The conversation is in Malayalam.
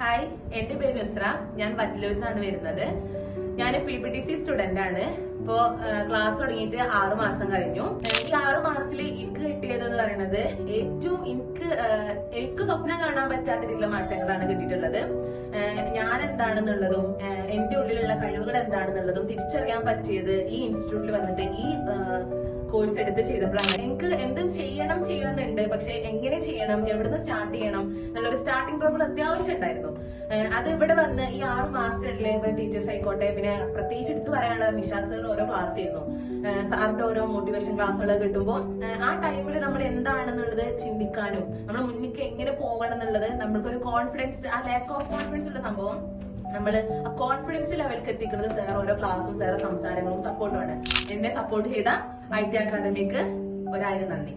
ഹായ്, എന്റെ പേര് നുസ്ര. ഞാൻ വറ്റിലൂരിൽ നിന്നാണ് വരുന്നത്. ഞാൻ PPTC സ്റ്റുഡന്റ് ആണ്. ഇപ്പോ ക്ലാസ് തുടങ്ങിയിട്ട് 6 മാസം കഴിഞ്ഞു. ഈ 6 മാസത്തിൽ എനിക്ക് കിട്ടിയത് എന്ന് പറയുന്നത് ഏറ്റവും എനിക്ക് സ്വപ്നം കാണാൻ പറ്റാത്ത രീതിയിലുള്ള മാറ്റങ്ങളാണ് കിട്ടിയിട്ടുള്ളത്. ഞാൻ എന്താണെന്നുള്ളതും എന്റെ ഉള്ളിലുള്ള കഴിവുകൾ എന്താണെന്നുള്ളതും തിരിച്ചറിയാൻ പറ്റിയത് ഈ ഇൻസ്റ്റിറ്റ്യൂട്ടിൽ വന്നിട്ട് ഈ കോഴ്സ് എടുത്ത് ചെയ്തപ്പോഴാണ്. എനിക്ക് എന്തും ചെയ്യണമെന്നുണ്ട്, പക്ഷെ എങ്ങനെ ചെയ്യണം, എവിടുന്ന് സ്റ്റാർട്ട് ചെയ്യണം എന്നുള്ളൊരു സ്റ്റാർട്ടിംഗ് പ്രോബ്ലം അത്യാവശ്യം ഉണ്ടായിരുന്നു. അത് ഇവിടെ വന്ന് ഈ 6 മാസത്തിനുള്ളിൽ ടീച്ചേഴ്സ് ആയിക്കോട്ടെ, പിന്നെ പ്രത്യേകിച്ച് എടുത്ത് പറയാനുള്ള നിഷാദ് സാർ ഓരോ ക്ലാസ് ആയിരുന്നു. സാറിന്റെ ഓരോ മോട്ടിവേഷൻ ക്ലാസ്സുകൾ കിട്ടുമ്പോൾ ആ ടൈമിൽ നമ്മൾ എന്താണെന്നുള്ളത് ചിന്തിക്കാനും നമ്മൾ മുന്നിലേക്ക് എങ്ങനെ പോകണം എന്നുള്ളത് നമ്മൾക്കൊരു കോൺഫിഡൻസ്, ആ ലാക്ക് ഓഫ് കോൺഫിഡൻസ് ഉള്ള സംഭവം നമ്മൾ ആ കോൺഫിഡൻസ് ലെവലിലേക്ക് എത്തിക്കുന്നത് സാർ ഓരോ ക്ലാസ്സും സാറെ സംസാരങ്ങളും സപ്പോർട്ടുമാണ്. എന്നെ സപ്പോർട്ട് ചെയ്ത IT അക്കാദമിക്ക് 1000 നന്ദി.